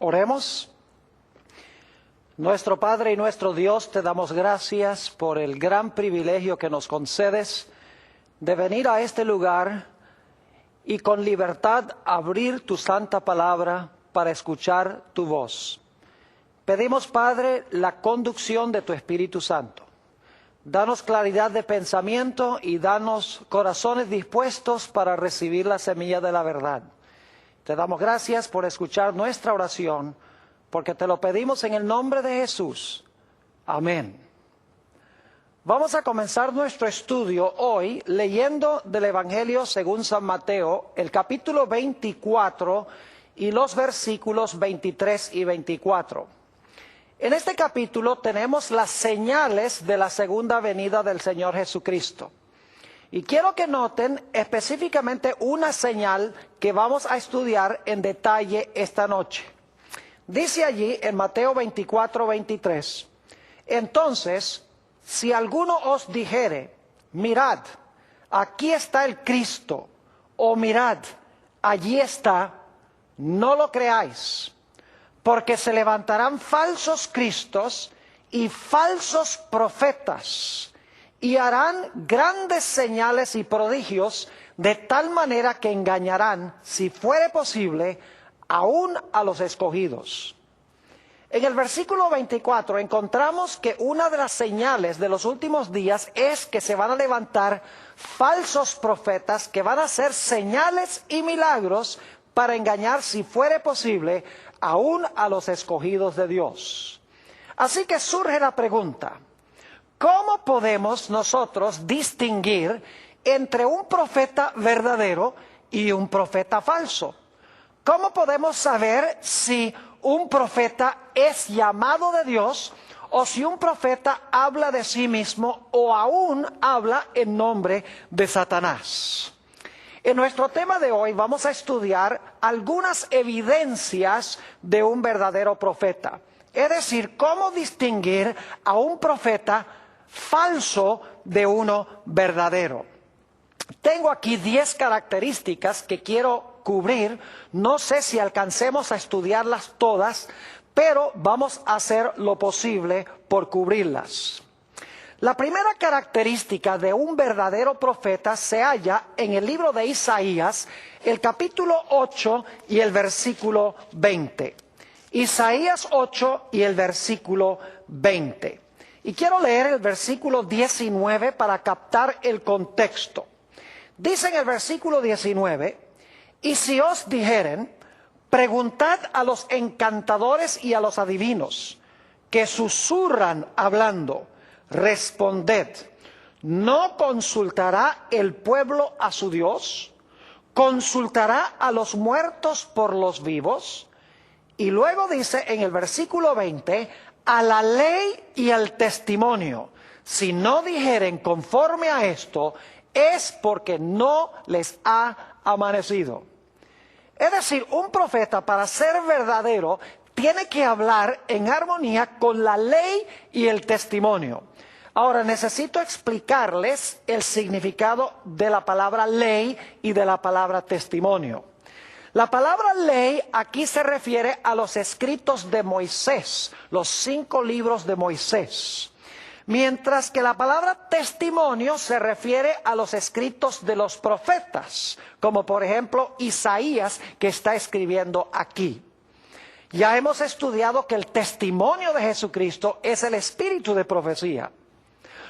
Oremos. Nuestro Padre y nuestro Dios, te damos gracias por el gran privilegio que nos concedes de venir a este lugar y con libertad abrir tu santa palabra para escuchar tu voz. Pedimos, Padre, la conducción de tu Espíritu Santo. Danos claridad de pensamiento y danos corazones dispuestos para recibir la semilla de la verdad. Te damos gracias por escuchar nuestra oración, porque te lo pedimos en el nombre de Jesús. Amén. Vamos a comenzar nuestro estudio hoy leyendo del Evangelio según San Mateo, el capítulo 24 y los versículos 23 y 24. En este capítulo tenemos las señales de la segunda venida del Señor Jesucristo. Y quiero que noten específicamente una señal que vamos a estudiar en detalle esta noche. Dice allí en Mateo 24, 23, entonces, si alguno os dijere, mirad, aquí está el Cristo, o mirad, allí está, no lo creáis. Porque se levantarán falsos cristos y falsos profetas, y harán grandes señales y prodigios, de tal manera que engañarán, si fuere posible, aún a los escogidos. En el versículo 24 encontramos que una de las señales de los últimos días es que se van a levantar falsos profetas que van a hacer señales y milagros para engañar, si fuere posible, aún a los escogidos de Dios. Así que surge la pregunta, ¿cómo podemos nosotros distinguir entre un profeta verdadero y un profeta falso? ¿Cómo podemos saber si un profeta es llamado de Dios o si un profeta habla de sí mismo o aún habla en nombre de Satanás? En nuestro tema de hoy vamos a estudiar algunas evidencias de un verdadero profeta. Es decir, cómo distinguir a un profeta falso de uno verdadero. Tengo aquí 10 características que quiero cubrir. No sé si alcancemos a estudiarlas todas, pero vamos a hacer lo posible por cubrirlas. La primera característica de un verdadero profeta se halla en el libro de Isaías, el capítulo 8 y el versículo 20. Isaías 8 y el versículo 20. Y quiero leer el versículo 19 para captar el contexto. Dice en el versículo 19, y si os dijeren, preguntad a los encantadores y a los adivinos, que susurran hablando, responded, ¿no consultará el pueblo a su Dios? ¿Consultará a los muertos por los vivos? Y luego dice en el versículo 20, a la ley y al testimonio, si no dijeren conforme a esto, es porque no les ha amanecido. Es decir, un profeta para ser verdadero tiene que hablar en armonía con la ley y el testimonio. Ahora, necesito explicarles el significado de la palabra ley y de la palabra testimonio. La palabra ley aquí se refiere a los escritos de Moisés, los 5 libros de Moisés. Mientras que la palabra testimonio se refiere a los escritos de los profetas, como por ejemplo Isaías, que está escribiendo aquí. Ya hemos estudiado que el testimonio de Jesucristo es el espíritu de profecía.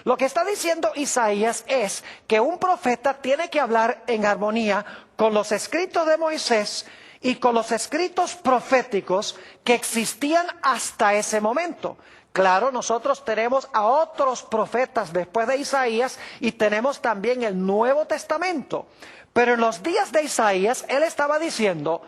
Lo que está diciendo Isaías es que un profeta tiene que hablar en armonía con los escritos de Moisés y con los escritos proféticos que existían hasta ese momento. Claro, nosotros tenemos a otros profetas después de Isaías y tenemos también el Nuevo Testamento. Pero en los días de Isaías, él estaba diciendo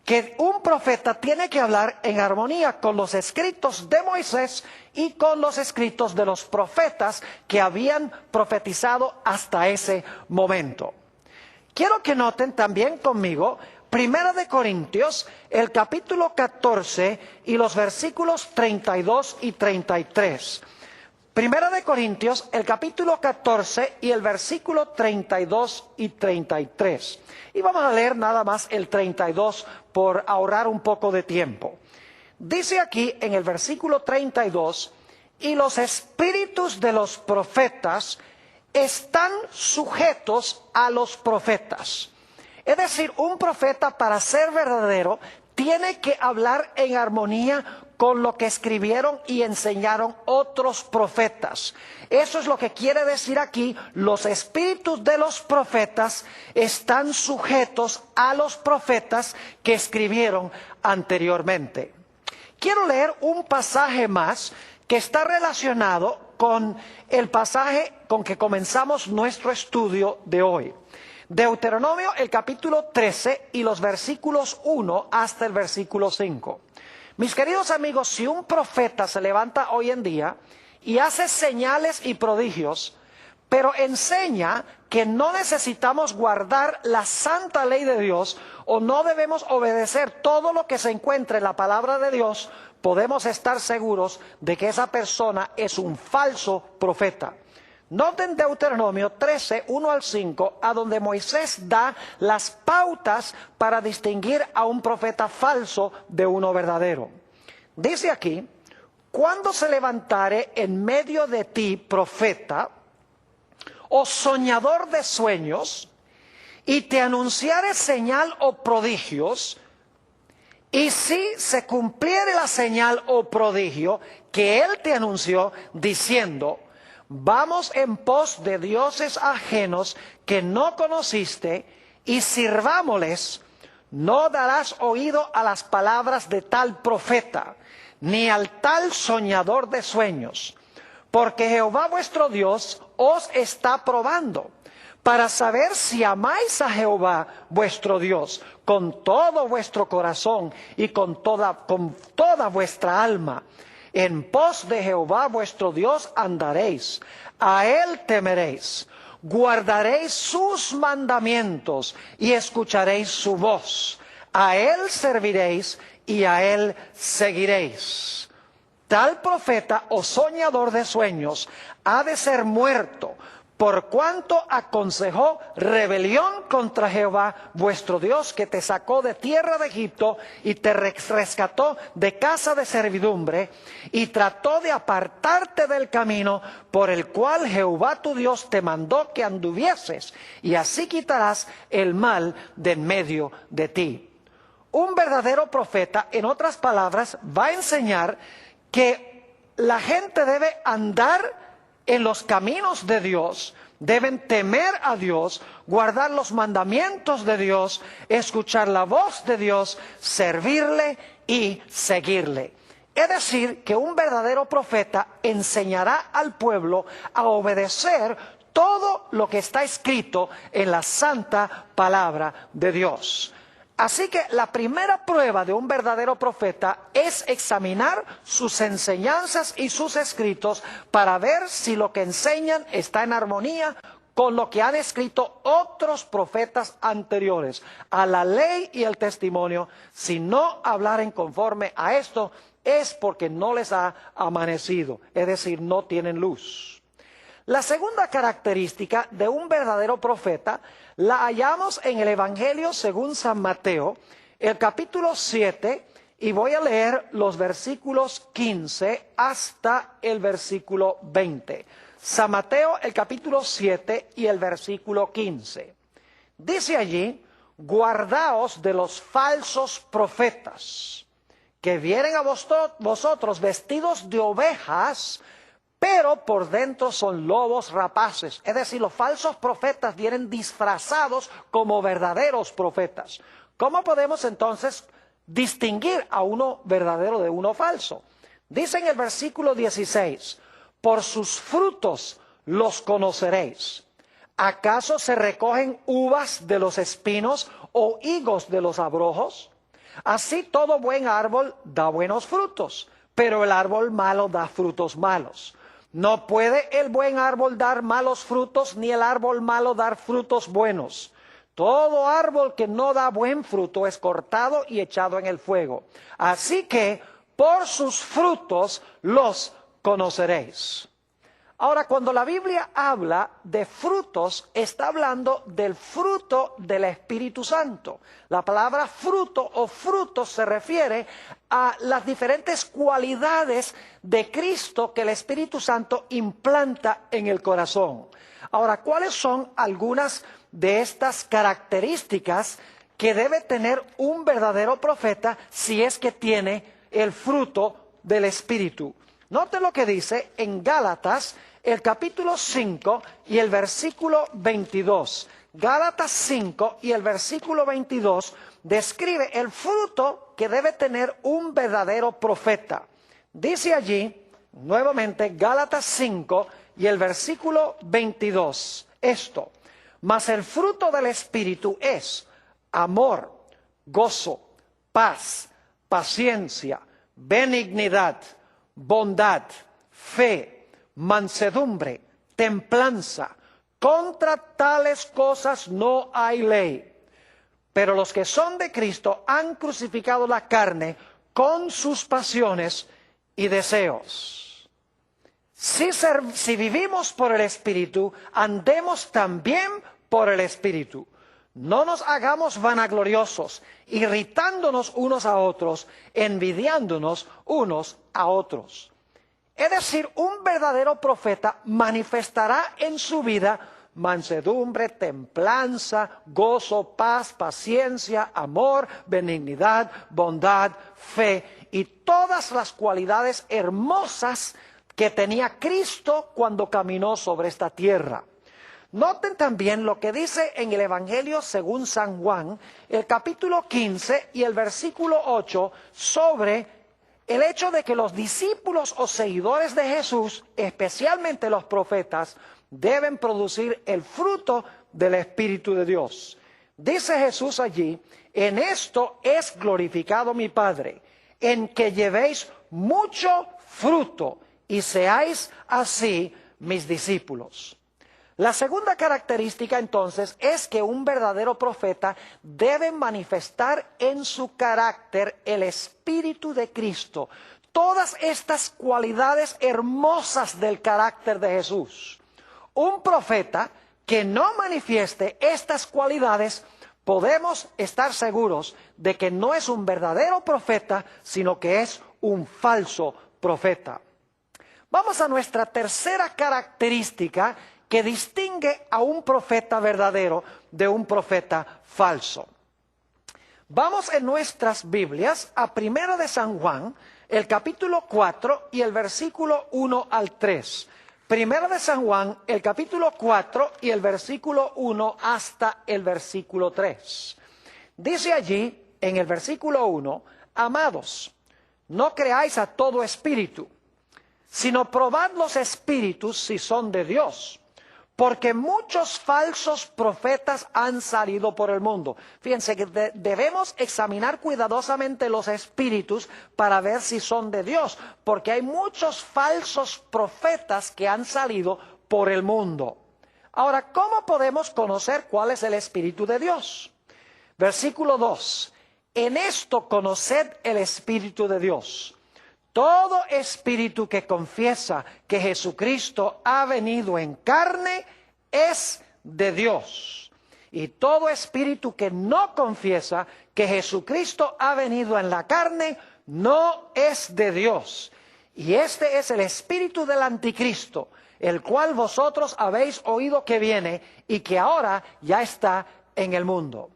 que un profeta tiene que hablar en armonía con los escritos de Moisés y con los escritos de los profetas que habían profetizado hasta ese momento. Quiero que noten también conmigo Primera de Corintios, el capítulo 14 y los versículos 32 y 33. Primera de Corintios, el capítulo 14 y el versículo 32 y 33. Y vamos a leer nada más el 32 por ahorrar un poco de tiempo. Dice aquí en el versículo 32, y los espíritus de los profetas están sujetos a los profetas. Es decir, un profeta, para ser verdadero, tiene que hablar en armonía con lo que escribieron y enseñaron otros profetas. Eso es lo que quiere decir aquí: los espíritus de los profetas están sujetos a los profetas que escribieron anteriormente. Quiero leer un pasaje más que está relacionado con el pasaje con que comenzamos nuestro estudio de hoy. Deuteronomio, el capítulo 13 y los versículos 1 hasta el versículo 5. Mis queridos amigos, si un profeta se levanta hoy en día y hace señales y prodigios, pero enseña que no necesitamos guardar la santa ley de Dios o no debemos obedecer todo lo que se encuentra en la palabra de Dios, podemos estar seguros de que esa persona es un falso profeta. Noten Deuteronomio 13, 1 al 5, a donde Moisés da las pautas para distinguir a un profeta falso de uno verdadero. Dice aquí: cuando se levantare en medio de ti profeta o soñador de sueños, y te anunciare señal o prodigios, y si se cumpliere la señal o prodigio que él te anunció, diciendo: vamos en pos de dioses ajenos que no conociste, y sirvámosles, no darás oído a las palabras de tal profeta, ni al tal soñador de sueños, porque Jehová vuestro Dios os está probando, para saber si amáis a Jehová vuestro Dios con todo vuestro corazón y con toda vuestra alma. En pos de Jehová vuestro Dios andaréis, a él temeréis, guardaréis sus mandamientos y escucharéis su voz. A él serviréis y a él seguiréis. Tal profeta o soñador de sueños ha de ser muerto, por cuanto aconsejó rebelión contra Jehová vuestro Dios, que te sacó de tierra de Egipto y te rescató de casa de servidumbre, y trató de apartarte del camino por el cual Jehová tu Dios te mandó que anduvieses, y así quitarás el mal de en medio de ti. Un verdadero profeta, en otras palabras, va a enseñar que la gente debe andar en los caminos de Dios, deben temer a Dios, guardar los mandamientos de Dios, escuchar la voz de Dios, servirle y seguirle. Es decir, que un verdadero profeta enseñará al pueblo a obedecer todo lo que está escrito en la santa palabra de Dios. Así que la primera prueba de un verdadero profeta es examinar sus enseñanzas y sus escritos para ver si lo que enseñan está en armonía con lo que han escrito otros profetas anteriores a la ley y el testimonio. Si no hablaren conforme a esto, es porque no les ha amanecido, es decir, no tienen luz. La segunda característica de un verdadero profeta la hallamos en el Evangelio según San Mateo, el capítulo 7, y voy a leer los versículos 15 hasta el versículo 20. San Mateo, el capítulo 7 y el versículo 15. Dice allí: guardaos de los falsos profetas, que vienen a vosotros vestidos de ovejas, pero por dentro son lobos rapaces. Es decir, los falsos profetas vienen disfrazados como verdaderos profetas. ¿Cómo podemos entonces distinguir a uno verdadero de uno falso? Dice en el versículo 16: por sus frutos los conoceréis. ¿Acaso se recogen uvas de los espinos o higos de los abrojos? Así todo buen árbol da buenos frutos, pero el árbol malo da frutos malos. No puede el buen árbol dar malos frutos, ni el árbol malo dar frutos buenos. Todo árbol que no da buen fruto es cortado y echado en el fuego. Así que por sus frutos los conoceréis. Ahora, cuando la Biblia habla de frutos, está hablando del fruto del Espíritu Santo. La palabra fruto o frutos se refiere a las diferentes cualidades de Cristo que el Espíritu Santo implanta en el corazón. Ahora, ¿cuáles son algunas de estas características que debe tener un verdadero profeta si es que tiene el fruto del Espíritu? Note lo que dice en Gálatas, el capítulo 5 y el versículo 22. Gálatas 5 y el versículo 22 describe el fruto que debe tener un verdadero profeta. Dice allí, nuevamente, Gálatas 5 y el versículo 22, esto: mas el fruto del Espíritu es amor, gozo, paz, paciencia, benignidad, bondad, fe, mansedumbre, templanza. Contra tales cosas no hay ley. Pero los que son de Cristo han crucificado la carne con sus pasiones y deseos. Si vivimos por el Espíritu, andemos también por el Espíritu. No nos hagamos vanagloriosos, irritándonos unos a otros, envidiándonos unos a otros. Es decir, un verdadero profeta manifestará en su vida mansedumbre, templanza, gozo, paz, paciencia, amor, benignidad, bondad, fe y todas las cualidades hermosas que tenía Cristo cuando caminó sobre esta tierra. Noten también lo que dice en el Evangelio según San Juan, el capítulo 15 y el versículo 8, sobre el hecho de que los discípulos o seguidores de Jesús, especialmente los profetas, deben producir el fruto del Espíritu de Dios. Dice Jesús allí: en esto es glorificado mi Padre, en que llevéis mucho fruto y seáis así mis discípulos. La segunda característica entonces es que un verdadero profeta debe manifestar en su carácter el Espíritu de Cristo, todas estas cualidades hermosas del carácter de Jesús. Un profeta que no manifieste estas cualidades, podemos estar seguros de que no es un verdadero profeta, sino que es un falso profeta. Vamos a nuestra tercera característica que distingue a un profeta verdadero de un profeta falso. Vamos en nuestras Biblias a 1 de San Juan, el capítulo 4 y el versículo 1 al 3. 1 de San Juan, el capítulo 4 y el versículo 1 hasta el versículo 3. Dice allí, en el versículo 1, amados, no creáis a todo espíritu, sino probad los espíritus si son de Dios, porque muchos falsos profetas han salido por el mundo. Fíjense que debemos examinar cuidadosamente los espíritus para ver si son de Dios, porque hay muchos falsos profetas que han salido por el mundo. Ahora, ¿cómo podemos conocer cuál es el Espíritu de Dios? Versículo 2. En esto conoced el Espíritu de Dios. Todo espíritu que confiesa que Jesucristo ha venido en carne es de Dios. Y todo espíritu que no confiesa que Jesucristo ha venido en la carne no es de Dios. Y este es el espíritu del anticristo, el cual vosotros habéis oído que viene y que ahora ya está en el mundo.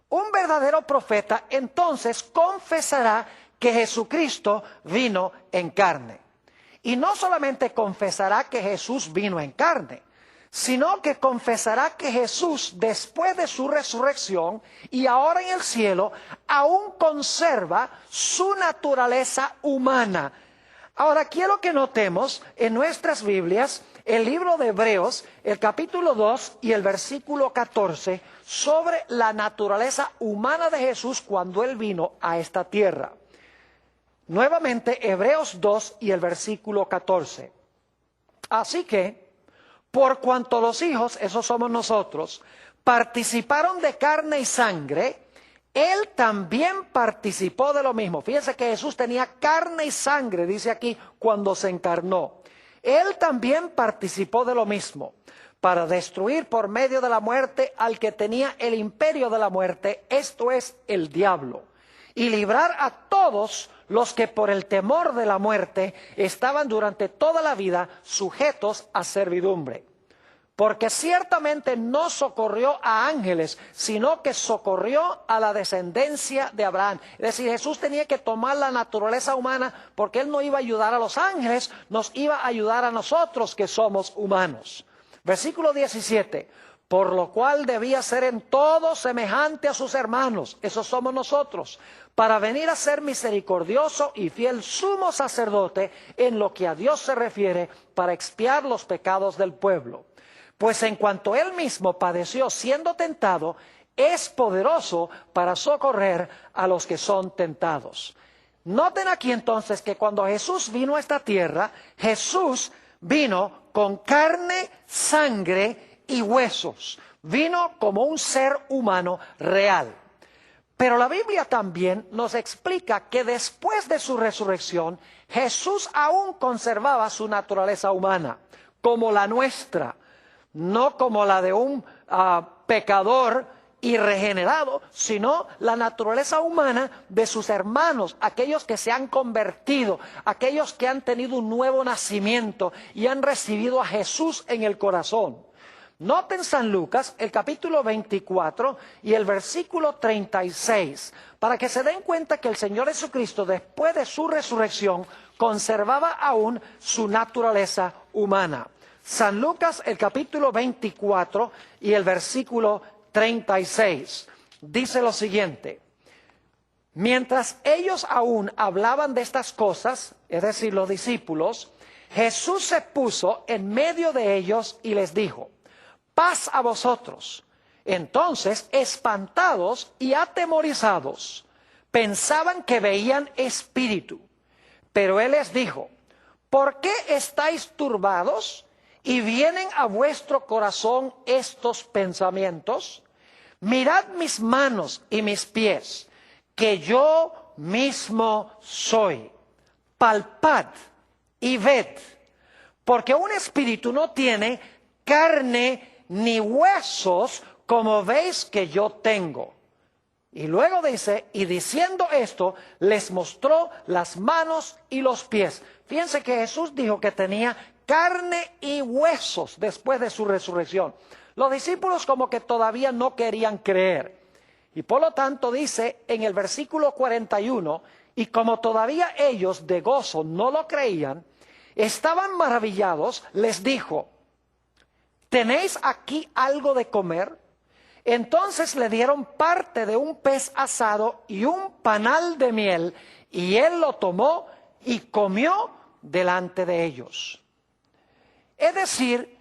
Un verdadero profeta entonces confesará que Jesucristo vino en carne. Y no solamente confesará que Jesús vino en carne, sino que confesará que Jesús, después de su resurrección y ahora en el cielo, aún conserva su naturaleza humana. Ahora quiero que notemos en nuestras Biblias el libro de Hebreos, el capítulo 2 y el versículo 14, sobre la naturaleza humana de Jesús cuando Él vino a esta tierra. Nuevamente, Hebreos 2 y el versículo 14. Así que, por cuanto los hijos, esos somos nosotros, participaron de carne y sangre, Él también participó de lo mismo. Fíjense que Jesús tenía carne y sangre, dice aquí, cuando se encarnó. Él también participó de lo mismo, para destruir por medio de la muerte al que tenía el imperio de la muerte, esto es, el diablo, y librar a todos los que por el temor de la muerte estaban durante toda la vida sujetos a servidumbre. Porque ciertamente no socorrió a ángeles, sino que socorrió a la descendencia de Abraham. Es decir, Jesús tenía que tomar la naturaleza humana porque Él no iba a ayudar a los ángeles, nos iba a ayudar a nosotros que somos humanos. Versículo 17, por lo cual debía ser en todo semejante a sus hermanos, esos somos nosotros, para venir a ser misericordioso y fiel sumo sacerdote en lo que a Dios se refiere, para expiar los pecados del pueblo. Pues en cuanto Él mismo padeció siendo tentado, es poderoso para socorrer a los que son tentados. Noten aquí entonces que cuando Jesús vino a esta tierra, Jesús vino con carne, sangre y huesos. Vino como un ser humano real. Pero la Biblia también nos explica que después de su resurrección, Jesús aún conservaba su naturaleza humana, como la nuestra. No como la de un pecador irregenerado, sino la naturaleza humana de sus hermanos, aquellos que se han convertido, aquellos que han tenido un nuevo nacimiento y han recibido a Jesús en el corazón. Noten San Lucas, el capítulo 24 y el versículo 36, para que se den cuenta que el Señor Jesucristo, después de su resurrección, conservaba aún su naturaleza humana. San Lucas, el capítulo 24 y el versículo 36, dice lo siguiente: mientras ellos aún hablaban de estas cosas, es decir, los discípulos, Jesús se puso en medio de ellos y les dijo: paz a vosotros. Entonces, espantados y atemorizados, pensaban que veían espíritu. Pero Él les dijo: ¿por qué estáis turbados? ¿Y vienen a vuestro corazón estos pensamientos? Mirad mis manos y mis pies, que yo mismo soy. Palpad y ved, porque un espíritu no tiene carne ni huesos como veis que yo tengo. Y luego dice, y diciendo esto, les mostró las manos y los pies. Fíjense que Jesús dijo que tenía carne y huesos después de su resurrección. Los discípulos como que todavía no querían creer. Y por lo tanto dice en el versículo 41, y como todavía ellos de gozo no lo creían, estaban maravillados, les dijo: ¿tenéis aquí algo de comer? Entonces le dieron parte de un pez asado y un panal de miel, y él lo tomó y comió delante de ellos. Es decir,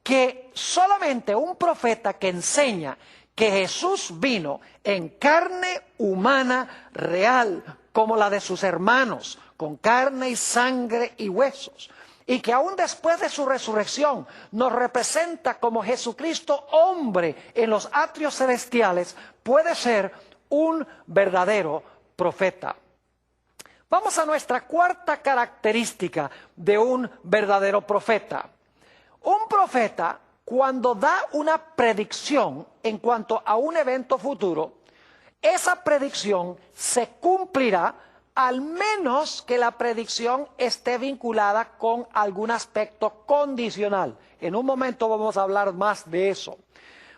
que solamente un profeta que enseña que Jesús vino en carne humana real, como la de sus hermanos, con carne y sangre y huesos, y que aún después de su resurrección nos representa como Jesucristo hombre en los atrios celestiales, puede ser un verdadero profeta. Vamos a nuestra cuarta característica de un verdadero profeta. Un profeta, cuando da una predicción en cuanto a un evento futuro, esa predicción se cumplirá al menos que la predicción esté vinculada con algún aspecto condicional. En un momento vamos a hablar más de eso.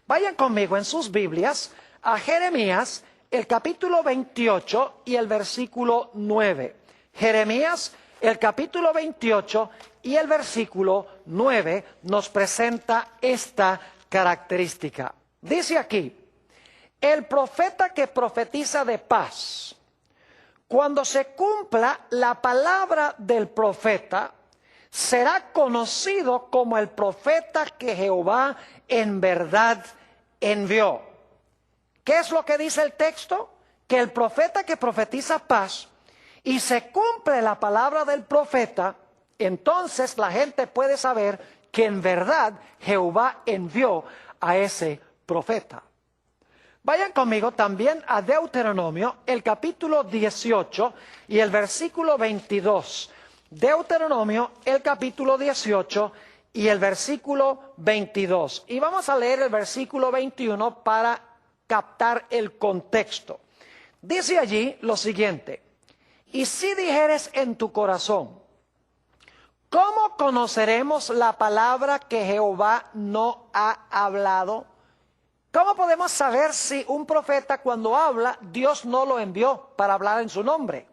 Vayan conmigo en sus Biblias a Jeremías, el capítulo 28 y el versículo 9. Jeremías, el capítulo 28 y el versículo 9 nos presenta esta característica. Dice aquí: el profeta que profetiza de paz, cuando se cumpla la palabra del profeta, será conocido como el profeta que Jehová en verdad envió. ¿Qué es lo que dice el texto? Que el profeta que profetiza paz y se cumple la palabra del profeta, entonces la gente puede saber que en verdad Jehová envió a ese profeta. Vayan conmigo también a Deuteronomio, el capítulo 18 y el versículo 22. Deuteronomio, el capítulo 18 y el versículo 22. Y vamos a leer el versículo 21 para captar el contexto. Dice allí lo siguiente: y si dijeres en tu corazón, ¿cómo conoceremos la palabra que Jehová no ha hablado? ¿Cómo podemos saber si un profeta cuando habla, Dios no lo envió para hablar en su nombre?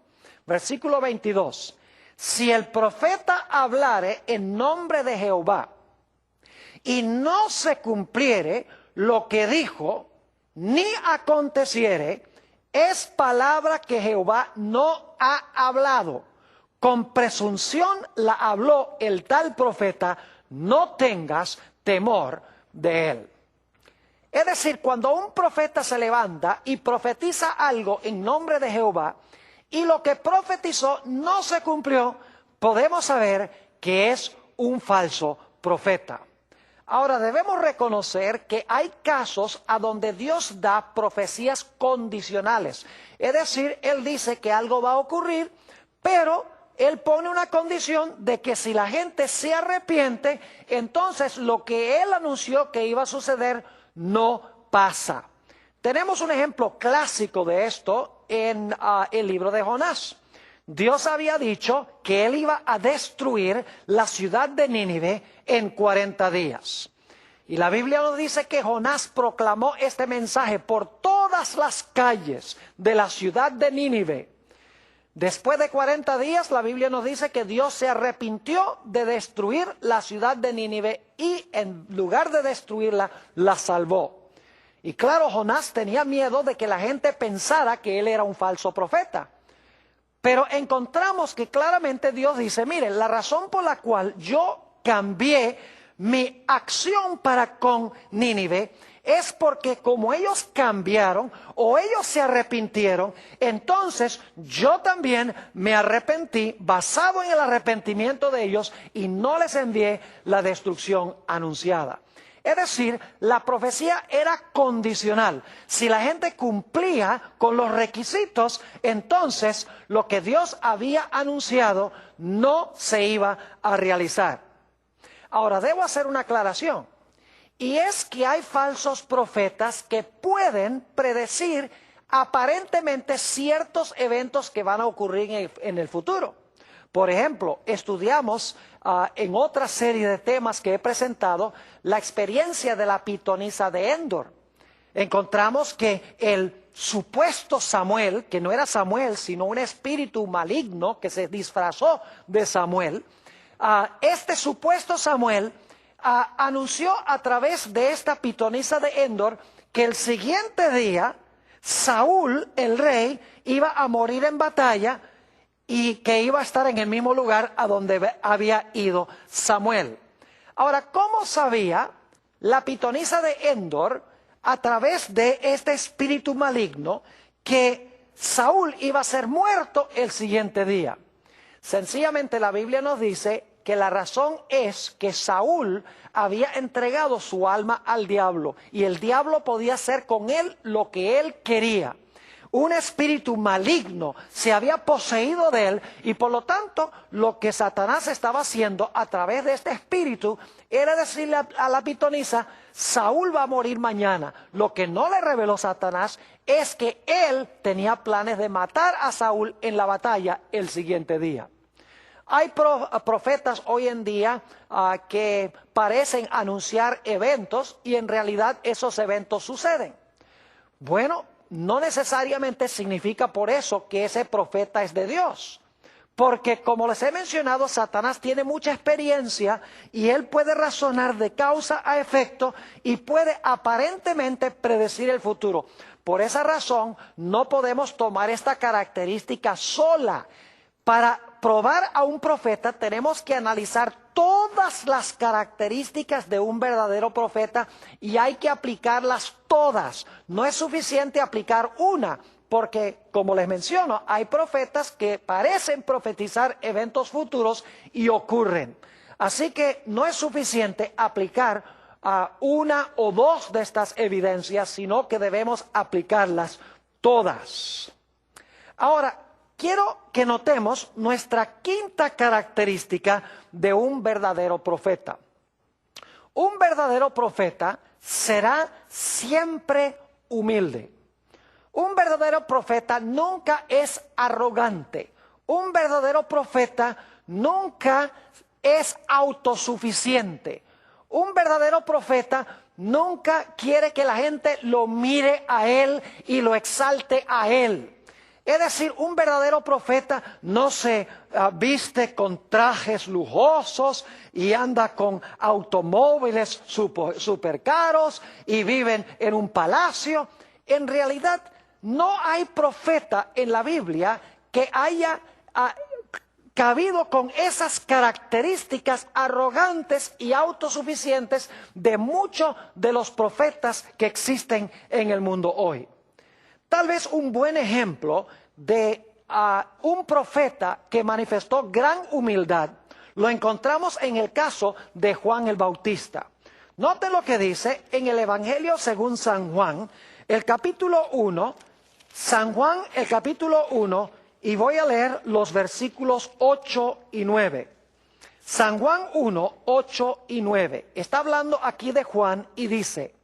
Versículo 22. Si el profeta hablare en nombre de Jehová y no se cumpliere lo que dijo, ni aconteciere, es palabra que Jehová no ha hablado. Con presunción la habló el tal profeta, no tengas temor de él. Es decir, cuando un profeta se levanta y profetiza algo en nombre de Jehová, y lo que profetizó no se cumplió, podemos saber que es un falso profeta. Ahora, debemos reconocer que hay casos a donde Dios da profecías condicionales. Es decir, Él dice que algo va a ocurrir, pero Él pone una condición de que si la gente se arrepiente, entonces lo que Él anunció que iba a suceder no pasa. Tenemos un ejemplo clásico de esto en el libro de Jonás. Dios había dicho que Él iba a destruir la ciudad de Nínive en 40 días. Y la Biblia nos dice que Jonás proclamó este mensaje por todas las calles de la ciudad de Nínive. Después de 40 días, la Biblia nos dice que Dios se arrepintió de destruir la ciudad de Nínive y en lugar de destruirla, la salvó. Y claro, Jonás tenía miedo de que la gente pensara que él era un falso profeta. Pero encontramos que claramente Dios dice, miren, la razón por la cual yo cambié mi acción para con Nínive es porque como ellos cambiaron o ellos se arrepintieron, entonces yo también me arrepentí basado en el arrepentimiento de ellos y no les envié la destrucción anunciada. Es decir, la profecía era condicional. Si la gente cumplía con los requisitos, entonces lo que Dios había anunciado no se iba a realizar. Ahora, debo hacer una aclaración. Y es que hay falsos profetas que pueden predecir aparentemente ciertos eventos que van a ocurrir en el futuro. Por ejemplo, estudiamos en otra serie de temas que he presentado la experiencia de la pitonisa de Endor. Encontramos que el supuesto Samuel, que no era Samuel, sino un espíritu maligno que se disfrazó de Samuel, este supuesto Samuel anunció a través de esta pitonisa de Endor que el siguiente día Saúl, el rey, iba a morir en batalla y que iba a estar en el mismo lugar a donde había ido Samuel. Ahora, ¿cómo sabía la pitonisa de Endor a través de este espíritu maligno que Saúl iba a ser muerto el siguiente día? Sencillamente la Biblia nos dice que la razón es que Saúl había entregado su alma al diablo y el diablo podía hacer con él lo que él quería. Un espíritu maligno se había poseído de él y por lo tanto lo que Satanás estaba haciendo a través de este espíritu era decirle a la pitonisa, Saúl va a morir mañana. Lo que no le reveló Satanás es que él tenía planes de matar a Saúl en la batalla el siguiente día. Hay profetas hoy en día que parecen anunciar eventos y en realidad esos eventos suceden. Bueno, no necesariamente significa por eso que ese profeta es de Dios. Porque como les he mencionado, Satanás tiene mucha experiencia y él puede razonar de causa a efecto y puede aparentemente predecir el futuro. Por esa razón no podemos tomar esta característica sola. Para probar a un profeta tenemos que analizar todas las características de un verdadero profeta y hay que aplicarlas todas. No es suficiente aplicar una, porque como les menciono, hay profetas que parecen profetizar eventos futuros y ocurren. Así que no es suficiente aplicar una o dos de estas evidencias, sino que debemos aplicarlas todas. Ahora, quiero que notemos nuestra quinta característica de un verdadero profeta. Un verdadero profeta será siempre humilde. Un verdadero profeta nunca es arrogante. Un verdadero profeta nunca es autosuficiente. Un verdadero profeta nunca quiere que la gente lo mire a él y lo exalte a él. Es decir, un verdadero profeta no se viste con trajes lujosos y anda con automóviles super caros y viven en un palacio. En realidad, no hay profeta en la Biblia que haya cabido con esas características arrogantes y autosuficientes de muchos de los profetas que existen en el mundo hoy. Tal vez un buen ejemplo de un profeta que manifestó gran humildad lo encontramos en el caso de Juan el Bautista. Noten lo que dice en el Evangelio según San Juan, el capítulo 1, San Juan el capítulo 1, y voy a leer los versículos 8 y 9. San Juan 1, 8 y 9. Está hablando aquí de Juan y dice,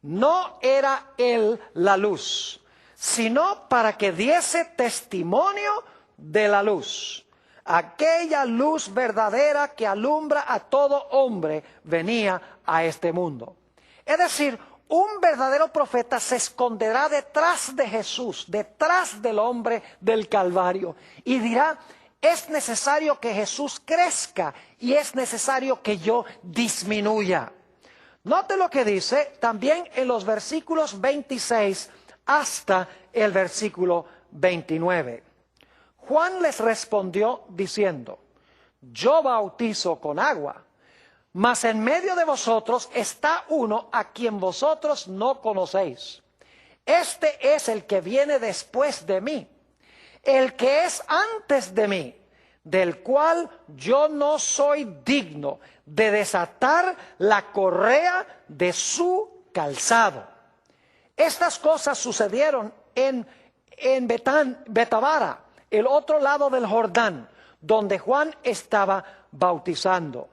no era él la luz, sino para que diese testimonio de la luz. Aquella luz verdadera que alumbra a todo hombre venía a este mundo. Es decir, un verdadero profeta se esconderá detrás de Jesús, detrás del hombre del Calvario, y dirá, es necesario que Jesús crezca y es necesario que yo disminuya. Note lo que dice también en los versículos 26 hasta el versículo 29. Juan les respondió diciendo, yo bautizo con agua, mas en medio de vosotros está uno a quien vosotros no conocéis. Este es el que viene después de mí, el que es antes de mí, del cual yo no soy digno de desatar la correa de su calzado. Estas cosas sucedieron en Betabara, el otro lado del Jordán, donde Juan estaba bautizando.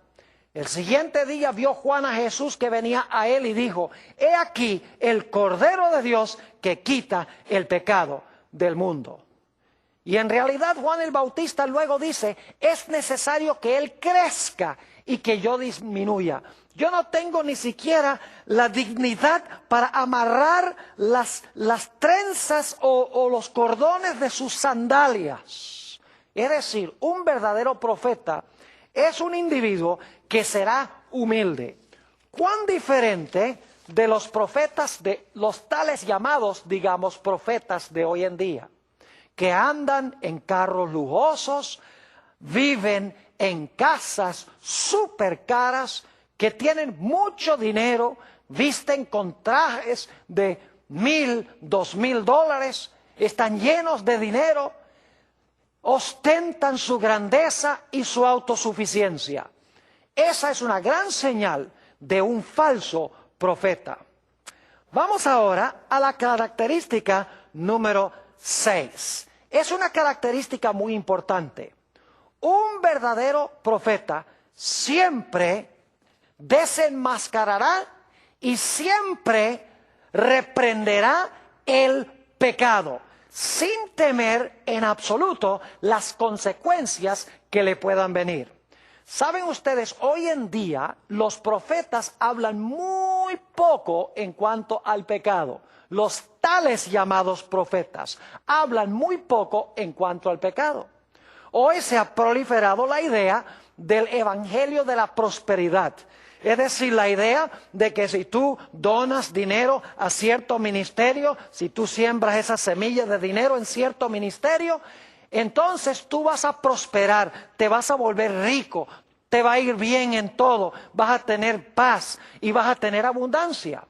El siguiente día vio Juan a Jesús que venía a él y dijo, he aquí el Cordero de Dios que quita el pecado del mundo. Y en realidad Juan el Bautista luego dice, es necesario que él crezca y que yo disminuya. Yo no tengo ni siquiera la dignidad para amarrar las trenzas o los cordones de sus sandalias. Es decir, un verdadero profeta es un individuo que será humilde. ¿Cuán diferente de los profetas, de los tales llamados, digamos, profetas de hoy en día? Que andan en carros lujosos, viven en casas súper caras, que tienen mucho dinero, visten con trajes de $1,000, $2,000, están llenos de dinero, ostentan su grandeza y su autosuficiencia. Esa es una gran señal de un falso profeta. Vamos ahora a la característica número 6. Es una característica muy importante. Un verdadero profeta siempre desenmascarará y siempre reprenderá el pecado, sin temer en absoluto las consecuencias que le puedan venir. Saben ustedes, hoy en día los profetas hablan muy poco en cuanto al pecado. Los tales llamados profetas hablan muy poco en cuanto al pecado. Hoy se ha proliferado la idea del evangelio de la prosperidad. Es decir, la idea de que si tú donas dinero a cierto ministerio, si tú siembras esa semilla de dinero en cierto ministerio, entonces tú vas a prosperar, te vas a volver rico, te va a ir bien en todo, vas a tener paz y vas a tener abundancia.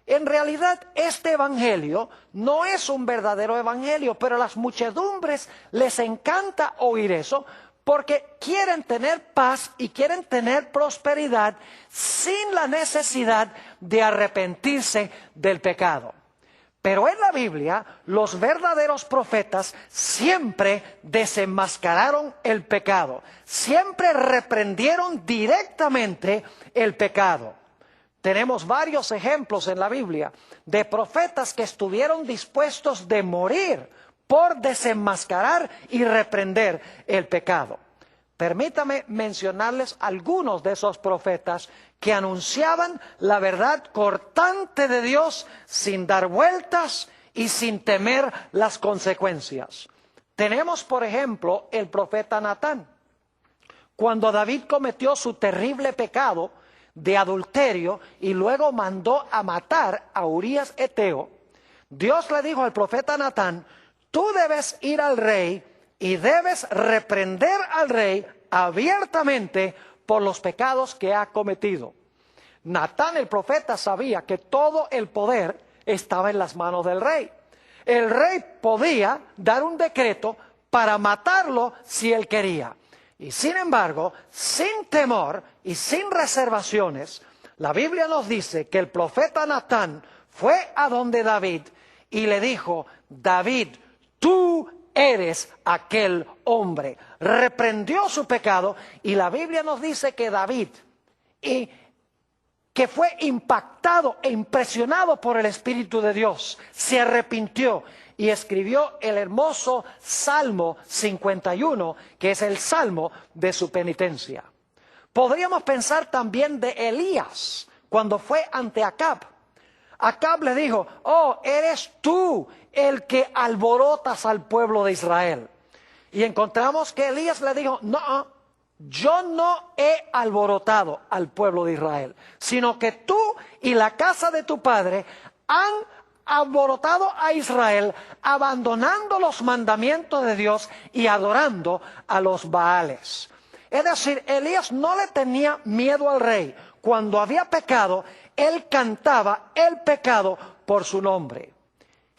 En realidad, este evangelio no es un verdadero evangelio, pero a las muchedumbres les encanta oír eso, porque quieren tener paz y quieren tener prosperidad sin la necesidad de arrepentirse del pecado. Pero en la Biblia, los verdaderos profetas siempre desenmascararon el pecado, siempre reprendieron directamente el pecado. Tenemos varios ejemplos en la Biblia de profetas que estuvieron dispuestos de morir por desenmascarar y reprender el pecado. Permítame mencionarles algunos de esos profetas que anunciaban la verdad cortante de Dios sin dar vueltas y sin temer las consecuencias. Tenemos, por ejemplo, el profeta Natán. Cuando David cometió su terrible pecado de adulterio y luego mandó a matar a Urías Eteo, Dios le dijo al profeta Natán: tú debes ir al rey y debes reprender al rey abiertamente por los pecados que ha cometido. Natán el profeta sabía que todo el poder estaba en las manos del rey. El rey podía dar un decreto para matarlo si él quería. Y sin embargo, sin temor y sin reservaciones, la Biblia nos dice que el profeta Natán fue a donde David y le dijo: David, tú eres aquel hombre. Reprendió su pecado, y la Biblia nos dice que David, que fue impactado e impresionado por el Espíritu de Dios, se arrepintió y escribió el hermoso Salmo 51, que es el salmo de su penitencia. Podríamos pensar también de Elías, cuando fue ante Acab. Acab le dijo: oh, eres tú el que alborotas al pueblo de Israel. Y encontramos que Elías le dijo: no, yo no he alborotado al pueblo de Israel, sino que tú y la casa de tu padre han alborotado a Israel, abandonando los mandamientos de Dios y adorando a los Baales. Es decir, Elías no le tenía miedo al rey. Cuando había pecado, él cantaba el pecado por su nombre.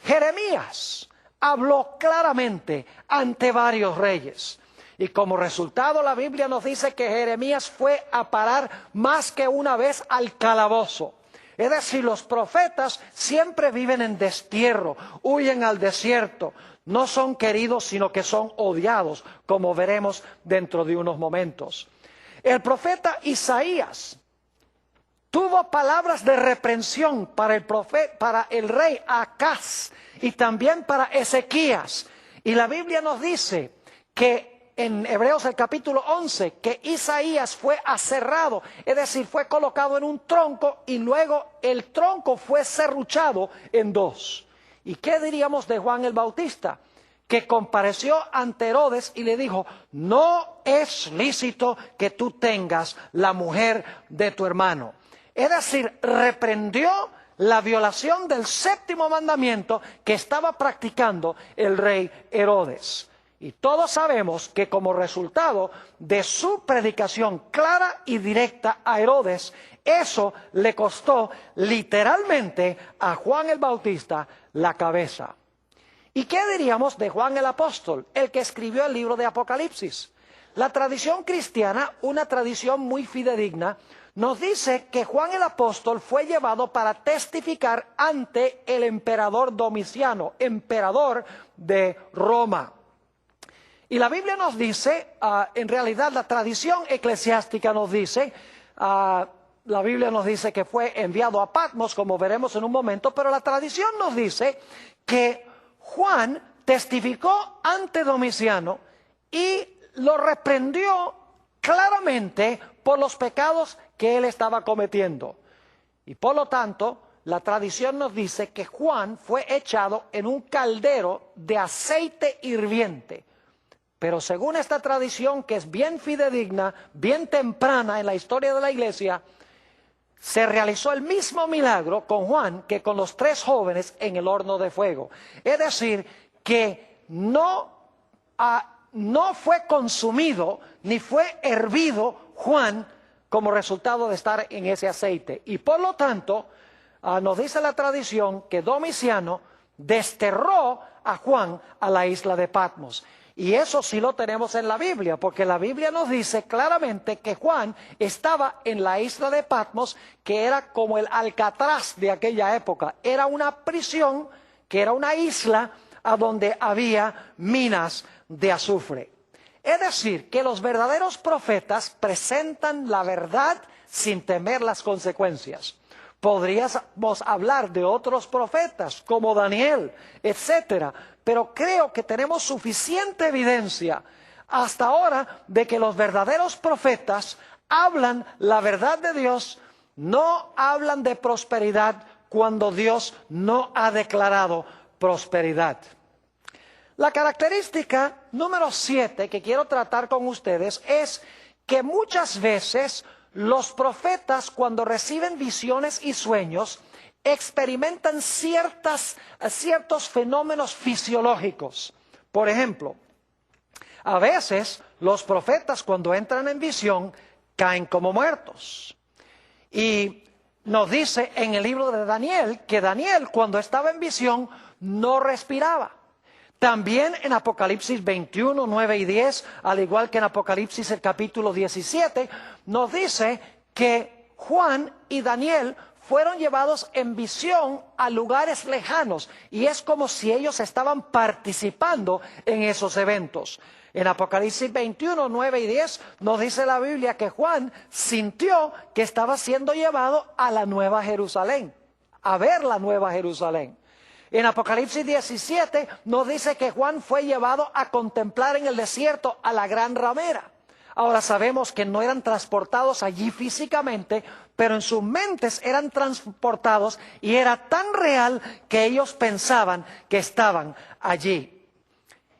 Jeremías habló claramente ante varios reyes. Y como resultado, la Biblia nos dice que Jeremías fue a parar más que una vez al calabozo. Es decir, los profetas siempre viven en destierro, huyen al desierto. No son queridos, sino que son odiados, como veremos dentro de unos momentos. El profeta Isaías tuvo palabras de reprensión para el rey Acaz y también para Ezequías. Y la Biblia nos dice que en Hebreos el capítulo 11, que Isaías fue aserrado, es decir, fue colocado en un tronco y luego el tronco fue serruchado en dos. ¿Y qué diríamos de Juan el Bautista? Que compareció ante Herodes y le dijo: no es lícito que tú tengas la mujer de tu hermano. Es decir, reprendió la violación del séptimo mandamiento que estaba practicando el rey Herodes. Y todos sabemos que como resultado de su predicación clara y directa a Herodes, eso le costó literalmente a Juan el Bautista la cabeza. ¿Y qué diríamos de Juan el Apóstol, el que escribió el libro de Apocalipsis? La tradición cristiana, una tradición muy fidedigna, nos dice que Juan el Apóstol fue llevado para testificar ante el emperador Domiciano, emperador de Roma. Y la Biblia nos dice, en realidad la tradición eclesiástica nos dice, la Biblia nos dice que fue enviado a Patmos, como veremos en un momento, pero la tradición nos dice que Juan testificó ante Domiciano y lo reprendió claramente por los pecados que él estaba cometiendo. Y por lo tanto, la tradición nos dice que Juan fue echado en un caldero de aceite hirviente. Pero según esta tradición, que es bien fidedigna, bien temprana en la historia de la iglesia, se realizó el mismo milagro con Juan que con los 3 jóvenes en el horno de fuego. Es decir, que no fue consumido ni fue hervido Juan como resultado de estar en ese aceite. Y por lo tanto, nos dice la tradición que Domiciano desterró a Juan a la isla de Patmos. Y eso sí lo tenemos en la Biblia, porque la Biblia nos dice claramente que Juan estaba en la isla de Patmos, que era como el Alcatraz de aquella época. Era una prisión que era una isla a donde había minas de azufre. Es decir, que los verdaderos profetas presentan la verdad sin temer las consecuencias. Podríamos hablar de otros profetas como Daniel, etcétera, pero creo que tenemos suficiente evidencia hasta ahora de que los verdaderos profetas hablan la verdad de Dios, no hablan de prosperidad cuando Dios no ha declarado prosperidad. La característica número 7 que quiero tratar con ustedes es que muchas veces los profetas, cuando reciben visiones y sueños, experimentan ciertos fenómenos fisiológicos. Por ejemplo, a veces los profetas, cuando entran en visión, caen como muertos. Y nos dice en el libro de Daniel que Daniel, cuando estaba en visión, no respiraba. También en Apocalipsis 21, 9 y 10, al igual que en Apocalipsis el capítulo 17, nos dice que Juan y Daniel fueron llevados en visión a lugares lejanos y es como si ellos estaban participando en esos eventos. En Apocalipsis 21, 9 y 10 nos dice la Biblia que Juan sintió que estaba siendo llevado a la Nueva Jerusalén, a ver la Nueva Jerusalén. En Apocalipsis 17 nos dice que Juan fue llevado a contemplar en el desierto a la gran ramera. Ahora sabemos que no eran transportados allí físicamente, pero en sus mentes eran transportados y era tan real que ellos pensaban que estaban allí.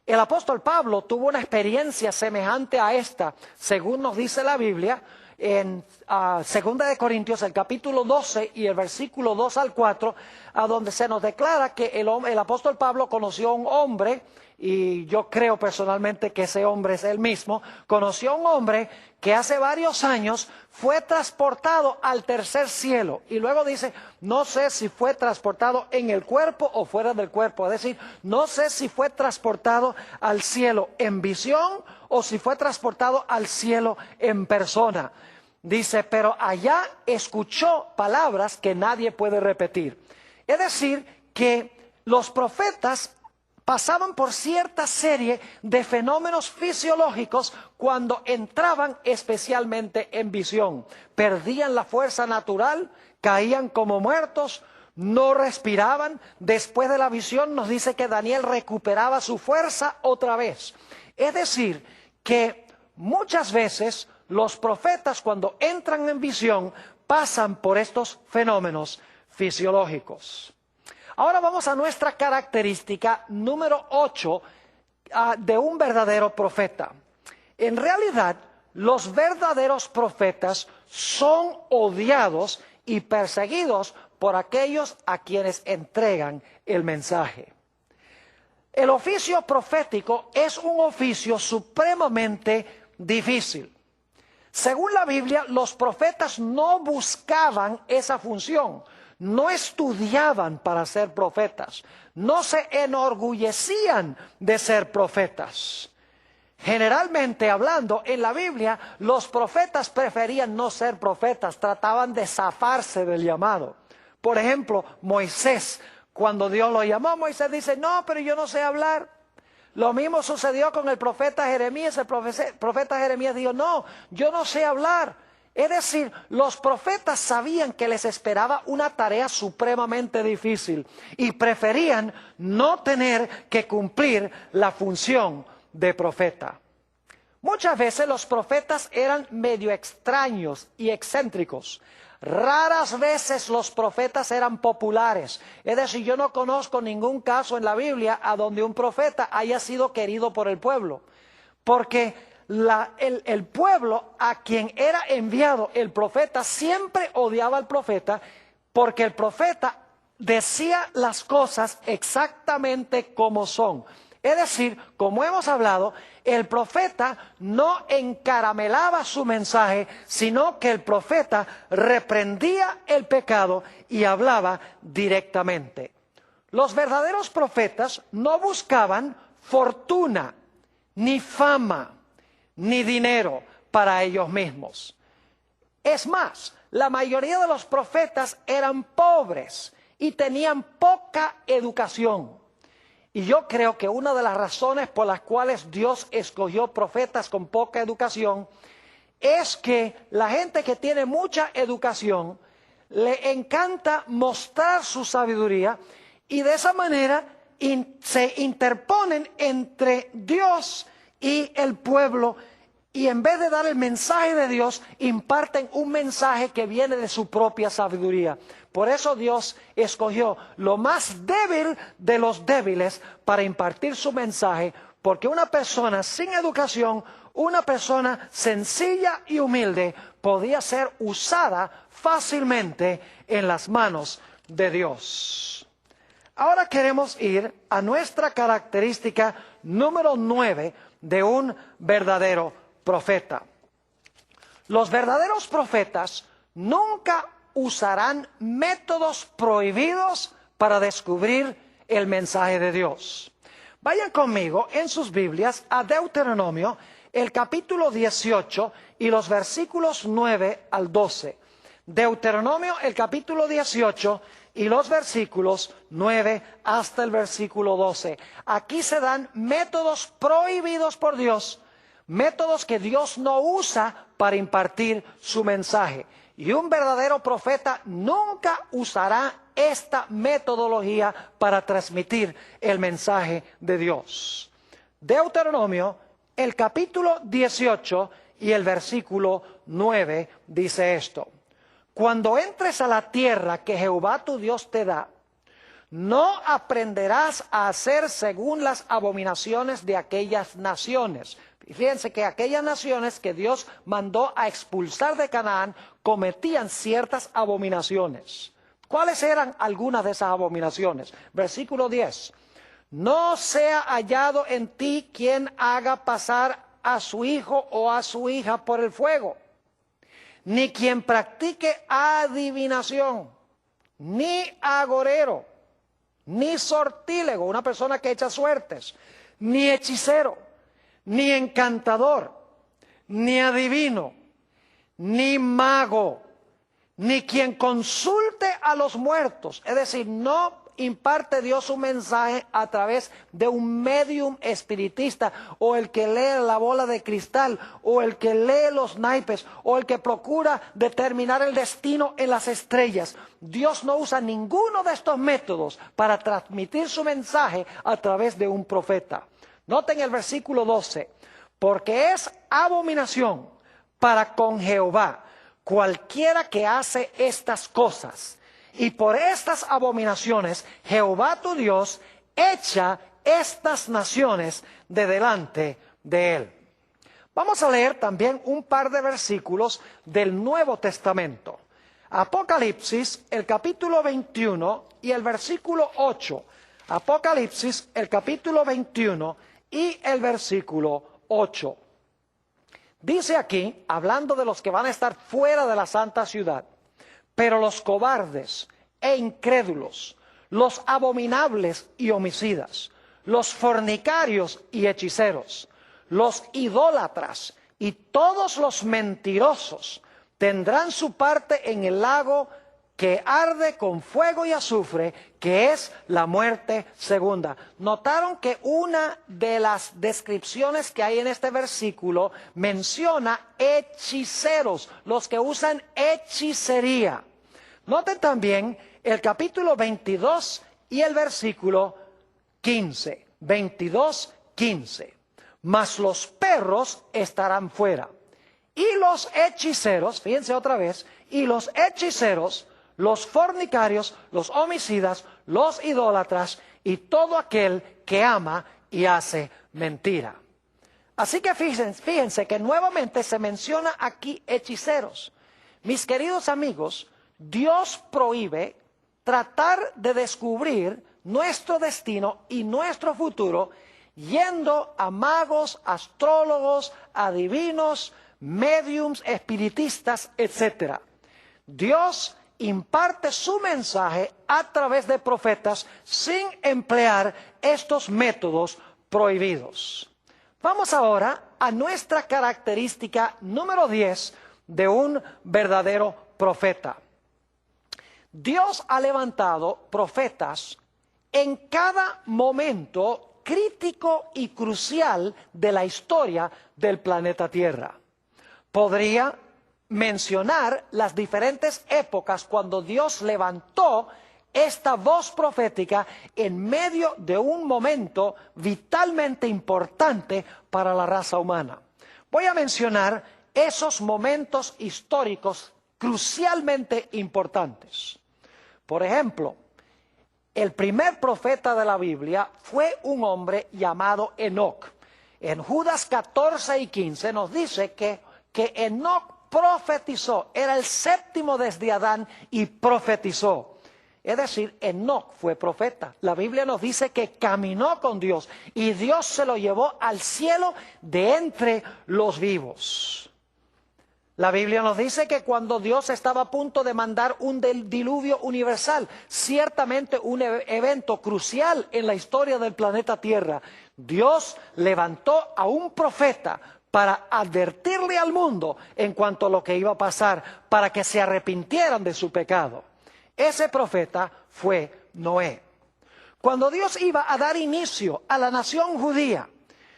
El apóstol Pablo tuvo una experiencia semejante a esta, según nos dice la Biblia, en 2 de Corintios, el capítulo 12 y el versículo 2 al 4, a donde se nos declara que el apóstol Pablo conoció a un hombre, y yo creo personalmente que ese hombre es él mismo, conoció a un hombre que hace varios años fue transportado al tercer cielo. Y luego dice, no sé si fue transportado en el cuerpo o fuera del cuerpo. Es decir, no sé si fue transportado al cielo en visión o si fue transportado al cielo en persona. Dice, pero allá escuchó palabras que nadie puede repetir. Es decir, que los profetas pasaban por cierta serie de fenómenos fisiológicos cuando entraban especialmente en visión. Perdían la fuerza natural, caían como muertos, no respiraban. Después de la visión nos dice que Daniel recuperaba su fuerza otra vez. Es decir, que muchas veces los profetas, cuando entran en visión, pasan por estos fenómenos fisiológicos. Ahora vamos a nuestra característica número 8 de un verdadero profeta. En realidad, los verdaderos profetas son odiados y perseguidos por aquellos a quienes entregan el mensaje. El oficio profético es un oficio supremamente difícil. Según la Biblia, los profetas no buscaban esa función, no estudiaban para ser profetas, no se enorgullecían de ser profetas. Generalmente hablando, en la Biblia, los profetas preferían no ser profetas, trataban de zafarse del llamado. Por ejemplo, Moisés, cuando Dios lo llamó, Moisés dice, no, pero yo no sé hablar. Lo mismo sucedió con el profeta Jeremías. El profeta Jeremías dijo, no, yo no sé hablar. Es decir, los profetas sabían que les esperaba una tarea supremamente difícil y preferían no tener que cumplir la función de profeta. Muchas veces los profetas eran medio extraños y excéntricos. Raras veces los profetas eran populares. Es decir, yo no conozco ningún caso en la Biblia a donde un profeta haya sido querido por el pueblo. Porque el pueblo a quien era enviado el profeta siempre odiaba al profeta, porque el profeta decía las cosas exactamente como son. Es decir, como hemos hablado, el profeta no encaramelaba su mensaje, sino que el profeta reprendía el pecado y hablaba directamente. Los verdaderos profetas no buscaban fortuna, ni fama, ni dinero para ellos mismos. Es más, la mayoría de los profetas eran pobres y tenían poca educación. Y yo creo que una de las razones por las cuales Dios escogió profetas con poca educación es que la gente que tiene mucha educación le encanta mostrar su sabiduría y de esa manera se interponen entre Dios y el pueblo, y en vez de dar el mensaje de Dios, imparten un mensaje que viene de su propia sabiduría. Por eso Dios escogió lo más débil de los débiles para impartir su mensaje, porque una persona sin educación, una persona sencilla y humilde, podía ser usada fácilmente en las manos de Dios. Ahora queremos ir a nuestra característica número 9 de un verdadero profeta. Los verdaderos profetas nunca usarán métodos prohibidos para descubrir el mensaje de Dios. Vayan conmigo en sus Biblias a Deuteronomio, el capítulo 18 y los versículos 9 al 12. Deuteronomio, el capítulo 18 y los versículos 9 hasta el versículo 12. Aquí se dan métodos prohibidos por Dios, métodos que Dios no usa para impartir su mensaje. Y un verdadero profeta nunca usará esta metodología para transmitir el mensaje de Dios. Deuteronomio, el capítulo 18 y el versículo 9 dice esto: Cuando entres a la tierra que Jehová tu Dios te da, no aprenderás a hacer según las abominaciones de aquellas naciones. Fíjense que aquellas naciones que Dios mandó a expulsar de Canaán cometían ciertas abominaciones. ¿Cuáles eran algunas de esas abominaciones? Versículo 10. No sea hallado en ti quien haga pasar a su hijo o a su hija por el fuego, ni quien practique adivinación, ni agorero, ni sortílego, una persona que echa suertes, ni hechicero, ni encantador, ni adivino, ni mago, ni quien consulte a los muertos. Es decir, no imparte Dios un mensaje a través de un medium espiritista, o el que lee la bola de cristal, o el que lee los naipes, o el que procura determinar el destino en las estrellas. Dios no usa ninguno de estos métodos para transmitir su mensaje a través de un profeta. Noten el versículo 12: porque es abominación para con Jehová cualquiera que hace estas cosas, y por estas abominaciones Jehová tu Dios echa estas naciones de delante de él. Vamos a leer también un par de versículos del Nuevo Testamento. Apocalipsis, el capítulo 21 y el versículo 8. Apocalipsis, el capítulo 21 y el versículo 8. Dice aquí, hablando de los que van a estar fuera de la santa ciudad: pero los cobardes e incrédulos, los abominables y homicidas, los fornicarios y hechiceros, los idólatras y todos los mentirosos tendrán su parte en el lago que arde con fuego y azufre, que es la muerte segunda. Notaron que una de las descripciones que hay en este versículo menciona hechiceros, los que usan hechicería. Noten también el capítulo 22 y el versículo 15. 22, 15. Mas los perros estarán fuera. Y los hechiceros, fíjense otra vez, y los hechiceros, los fornicarios, los homicidas, los idólatras y todo aquel que ama y hace mentira. Así que fíjense que nuevamente se menciona aquí hechiceros. Mis queridos amigos, Dios prohíbe tratar de descubrir nuestro destino y nuestro futuro yendo a magos, astrólogos, adivinos, médiums, espiritistas, etc. Dios imparte su mensaje a través de profetas sin emplear estos métodos prohibidos. Vamos ahora a nuestra característica número 10 de un verdadero profeta. Dios ha levantado profetas en cada momento crítico y crucial de la historia del planeta Tierra. Podría mencionar las diferentes épocas cuando Dios levantó esta voz profética en medio de un momento vitalmente importante para la raza humana. Voy a mencionar esos momentos históricos crucialmente importantes. Por ejemplo, el primer profeta de la Biblia fue un hombre llamado Enoc. En Judas 14 y 15 nos dice que Enoc profetizó, era el séptimo desde Adán y profetizó. Es decir, Enoc fue profeta. La Biblia nos dice que caminó con Dios y Dios se lo llevó al cielo de entre los vivos. La Biblia nos dice que cuando Dios estaba a punto de mandar un diluvio universal, ciertamente un evento crucial en la historia del planeta Tierra, Dios levantó a un profeta para advertirle al mundo en cuanto a lo que iba a pasar, para que se arrepintieran de su pecado. Ese profeta fue Noé. Cuando Dios iba a dar inicio a la nación judía,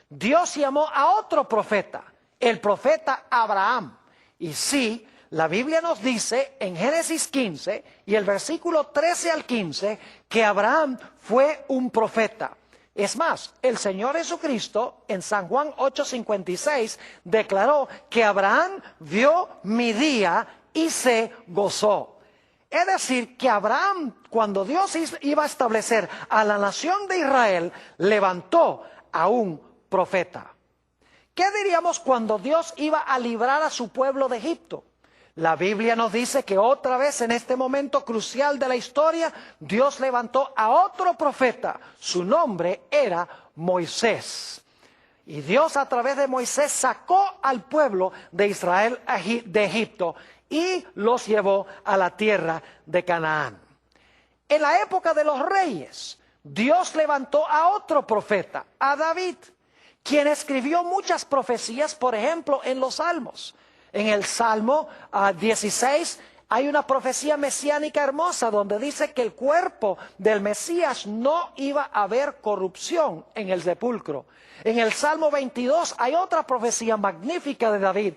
Dios llamó a otro profeta, el profeta Abraham. Y sí, la Biblia nos dice en Génesis 15 y el versículo 13 al 15 que Abraham fue un profeta. Es más, el Señor Jesucristo en San Juan 8:56 declaró que Abraham vio mi día y se gozó. Es decir, que Abraham, cuando Dios iba a establecer a la nación de Israel, levantó a un profeta. ¿Qué diríamos cuando Dios iba a librar a su pueblo de Egipto? La Biblia nos dice que otra vez en este momento crucial de la historia, Dios levantó a otro profeta. Su nombre era Moisés. Y Dios a través de Moisés sacó al pueblo de Israel de Egipto y los llevó a la tierra de Canaán. En la época de los reyes, Dios levantó a otro profeta, a David, quien escribió muchas profecías, por ejemplo, en los Salmos. En el Salmo 16 hay una profecía mesiánica hermosa donde dice que el cuerpo del Mesías no iba a haber corrupción en el sepulcro. En el Salmo 22 hay otra profecía magnífica de David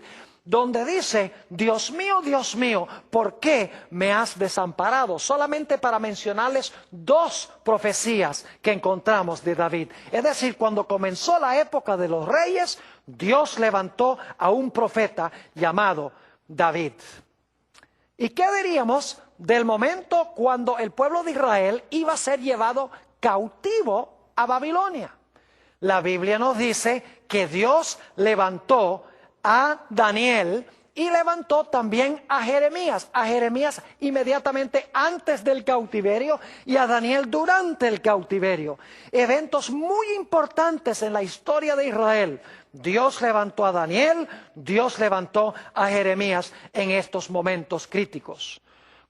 donde dice, Dios mío, ¿por qué me has desamparado? Solamente para mencionarles dos profecías que encontramos de David. Es decir, cuando comenzó la época de los reyes, Dios levantó a un profeta llamado David. ¿Y qué diríamos del momento cuando el pueblo de Israel iba a ser llevado cautivo a Babilonia? La Biblia nos dice que Dios levantó a Daniel y levantó también a Jeremías inmediatamente antes del cautiverio y a Daniel durante el cautiverio. Eventos muy importantes en la historia de Israel. Dios levantó a Daniel, Dios levantó a Jeremías en estos momentos críticos.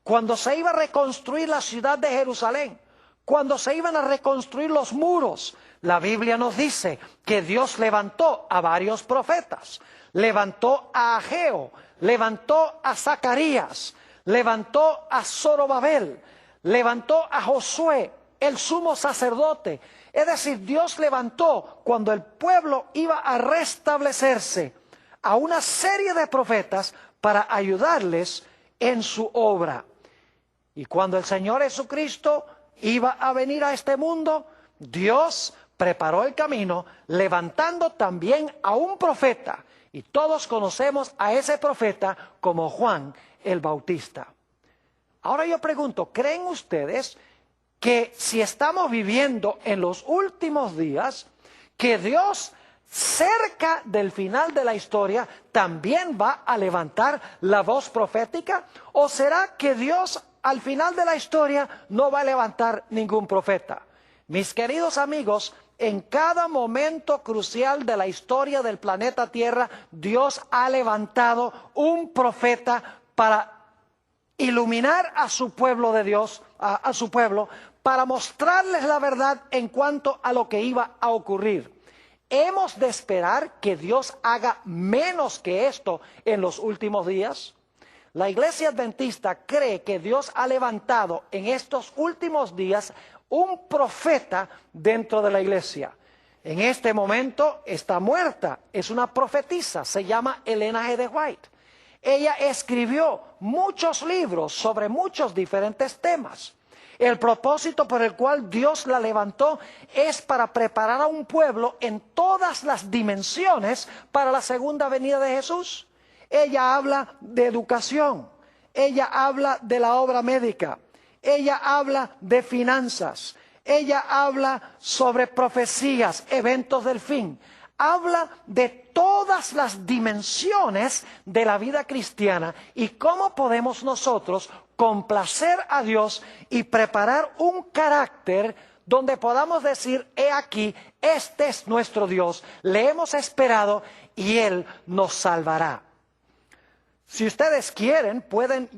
Cuando se iba a reconstruir la ciudad de Jerusalén, cuando se iban a reconstruir los muros, la Biblia nos dice que Dios levantó a varios profetas. Levantó a Ageo, levantó a Zacarías, levantó a Zorobabel, levantó a Josué, el sumo sacerdote. Es decir, Dios levantó cuando el pueblo iba a restablecerse a una serie de profetas para ayudarles en su obra. Y cuando el Señor Jesucristo iba a venir a este mundo, Dios preparó el camino levantando también a un profeta. Y todos conocemos a ese profeta como Juan el Bautista. Ahora yo pregunto, ¿creen ustedes que si estamos viviendo en los últimos días, que Dios cerca del final de la historia también va a levantar la voz profética? ¿O será que Dios al final de la historia no va a levantar ningún profeta? Mis queridos amigos, en cada momento crucial de la historia del planeta Tierra, Dios ha levantado un profeta para iluminar a su pueblo de Dios, a su pueblo, para mostrarles la verdad en cuanto a lo que iba a ocurrir. ¿Hemos de esperar que Dios haga menos que esto en los últimos días? La Iglesia Adventista cree que Dios ha levantado en estos últimos días un profeta dentro de la iglesia. En este momento está muerta, es una profetisa, se llama Elena G. de White. Ella escribió muchos libros sobre muchos diferentes temas. El propósito por el cual Dios la levantó es para preparar a un pueblo en todas las dimensiones para la segunda venida de Jesús. Ella habla de educación, ella habla de la obra médica, ella habla de finanzas, ella habla sobre profecías, eventos del fin. Habla de todas las dimensiones de la vida cristiana y cómo podemos nosotros complacer a Dios y preparar un carácter donde podamos decir, he aquí, este es nuestro Dios, le hemos esperado y Él nos salvará. Si ustedes quieren, pueden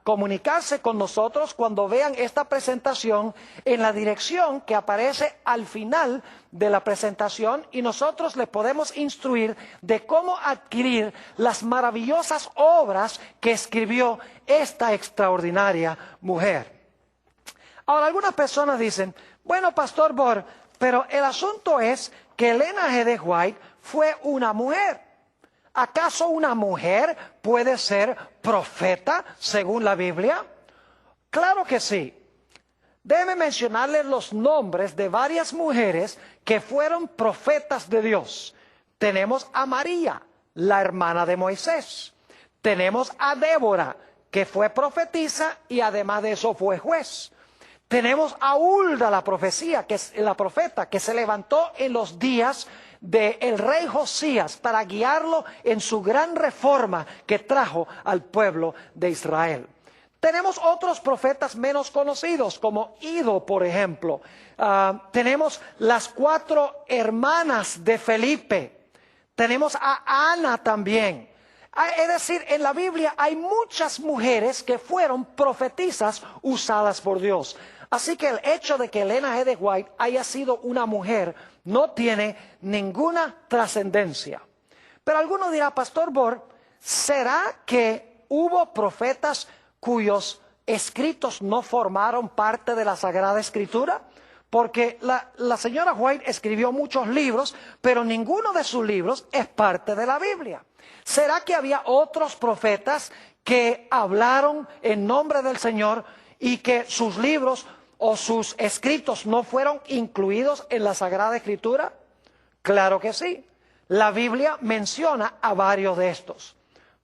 comunicarse con nosotros cuando vean esta presentación en la dirección que aparece al final de la presentación y nosotros les podemos instruir de cómo adquirir las maravillosas obras que escribió esta extraordinaria mujer. Ahora, algunas personas dicen, bueno, Pastor Bohr, pero el asunto es que Elena G. de White fue una mujer. ¿Acaso una mujer puede ser profeta según la Biblia? Claro que sí. Déjeme mencionarles los nombres de varias mujeres que fueron profetas de Dios. Tenemos a María, la hermana de Moisés. Tenemos a Débora, que fue profetisa y además de eso fue juez. Tenemos a Hulda, la profeta, que se levantó en los días del rey Josías para guiarlo en su gran reforma que trajo al pueblo de Israel. Tenemos otros profetas menos conocidos, como Ido, por ejemplo. Tenemos las 4 hermanas de Felipe. Tenemos a Ana también. Es decir, en la Biblia hay muchas mujeres que fueron profetisas usadas por Dios. Así que el hecho de que Elena G. de White haya sido una mujer no tiene ninguna trascendencia. Pero alguno dirá, Pastor Bohr, ¿será que hubo profetas cuyos escritos no formaron parte de la Sagrada Escritura? Porque la señora White escribió muchos libros, pero ninguno de sus libros es parte de la Biblia. ¿Será que había otros profetas que hablaron en nombre del Señor y que sus libros o sus escritos no fueron incluidos en la Sagrada Escritura? Claro que sí. La Biblia menciona a varios de estos.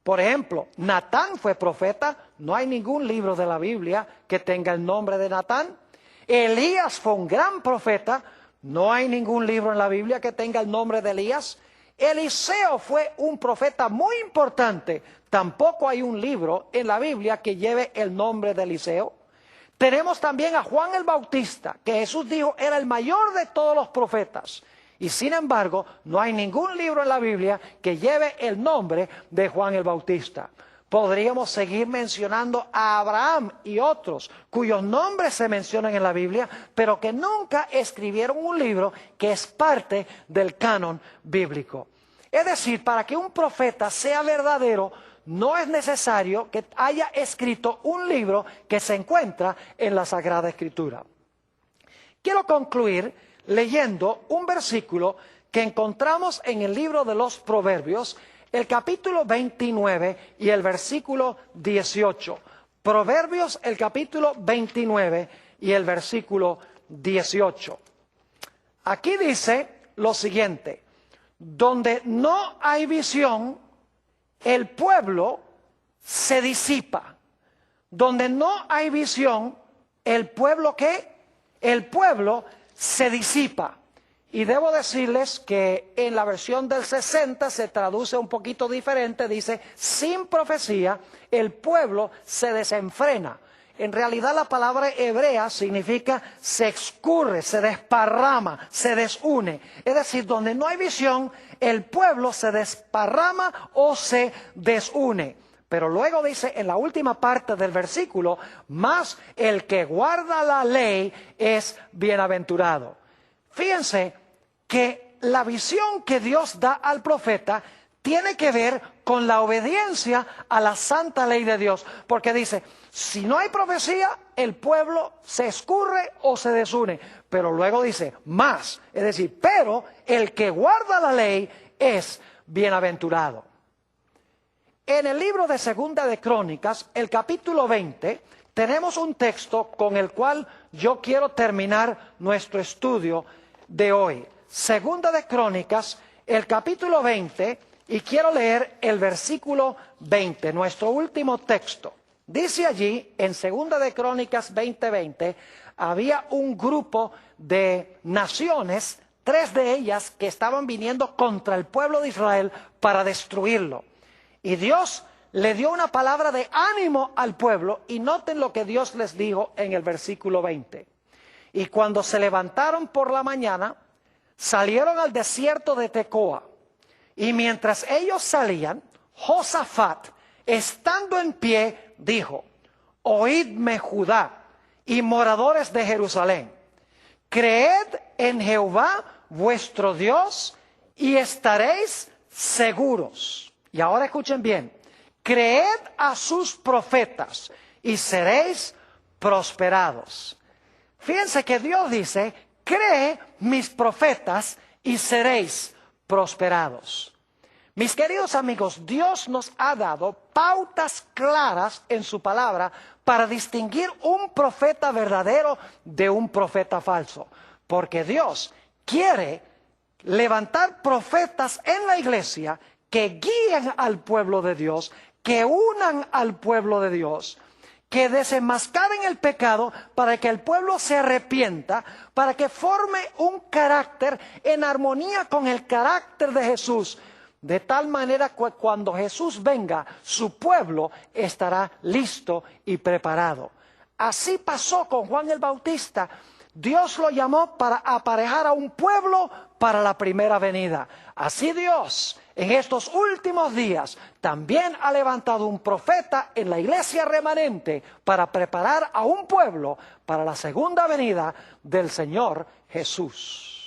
Por ejemplo, Natán fue profeta. No hay ningún libro de la Biblia que tenga el nombre de Natán. Elías fue un gran profeta. No hay ningún libro en la Biblia que tenga el nombre de Elías. Eliseo fue un profeta muy importante. Tampoco hay un libro en la Biblia que lleve el nombre de Eliseo. Tenemos también a Juan el Bautista, que Jesús dijo era el mayor de todos los profetas. Y sin embargo, no hay ningún libro en la Biblia que lleve el nombre de Juan el Bautista. Podríamos seguir mencionando a Abraham y otros cuyos nombres se mencionan en la Biblia, pero que nunca escribieron un libro que es parte del canon bíblico. Es decir, para que un profeta sea verdadero, no es necesario que haya escrito un libro que se encuentra en la Sagrada Escritura. Quiero concluir leyendo un versículo que encontramos en el libro de los Proverbios, el capítulo 29 y el versículo 18. Proverbios, el capítulo 29 y el versículo 18. Aquí dice lo siguiente: donde no hay visión, el pueblo se disipa. Donde no hay visión, el pueblo ¿qué? El pueblo se disipa. Y debo decirles que en la versión del 60 se traduce un poquito diferente, dice, sin profecía, el pueblo se desenfrena. En realidad la palabra hebrea significa se escurre, se desparrama, se desune. Es decir, donde no hay visión, el pueblo se desparrama o se desune. Pero luego dice en la última parte del versículo, mas el que guarda la ley es bienaventurado. Fíjense que la visión que Dios da al profeta tiene que ver con la obediencia a la santa ley de Dios. Porque dice, si no hay profecía, el pueblo se escurre o se desune. Pero luego dice, más, es decir, pero el que guarda la ley es bienaventurado. En el libro de Segunda de Crónicas, el capítulo 20, tenemos un texto con el cual yo quiero terminar nuestro estudio de hoy. Segunda de Crónicas, el capítulo 20, y quiero leer el versículo 20, nuestro último texto. Dice allí, en Segunda de Crónicas 20:20, había un grupo de naciones, 3 de ellas que estaban viniendo contra el pueblo de Israel para destruirlo. Y Dios le dio una palabra de ánimo al pueblo, y noten lo que Dios les dijo en el versículo 20. Y cuando se levantaron por la mañana, salieron al desierto de Tecoa. Y mientras ellos salían, Josafat, estando en pie, dijo: oídme, Judá y moradores de Jerusalén, creed en Jehová vuestro Dios y estaréis seguros. Y ahora escuchen bien, creed a sus profetas y seréis prosperados. Fíjense que Dios dice, cree mis profetas y seréis prosperados. Mis queridos amigos, Dios nos ha dado pautas claras en su palabra para distinguir un profeta verdadero de un profeta falso. Porque Dios quiere levantar profetas en la iglesia que guíen al pueblo de Dios, que unan al pueblo de Dios, que desenmascaren el pecado para que el pueblo se arrepienta, para que forme un carácter en armonía con el carácter de Jesús. De tal manera que cuando Jesús venga, su pueblo estará listo y preparado. Así pasó con Juan el Bautista. Dios lo llamó para aparejar a un pueblo para la primera venida. Así Dios, en estos últimos días, también ha levantado un profeta en la iglesia remanente para preparar a un pueblo para la segunda venida del Señor Jesús.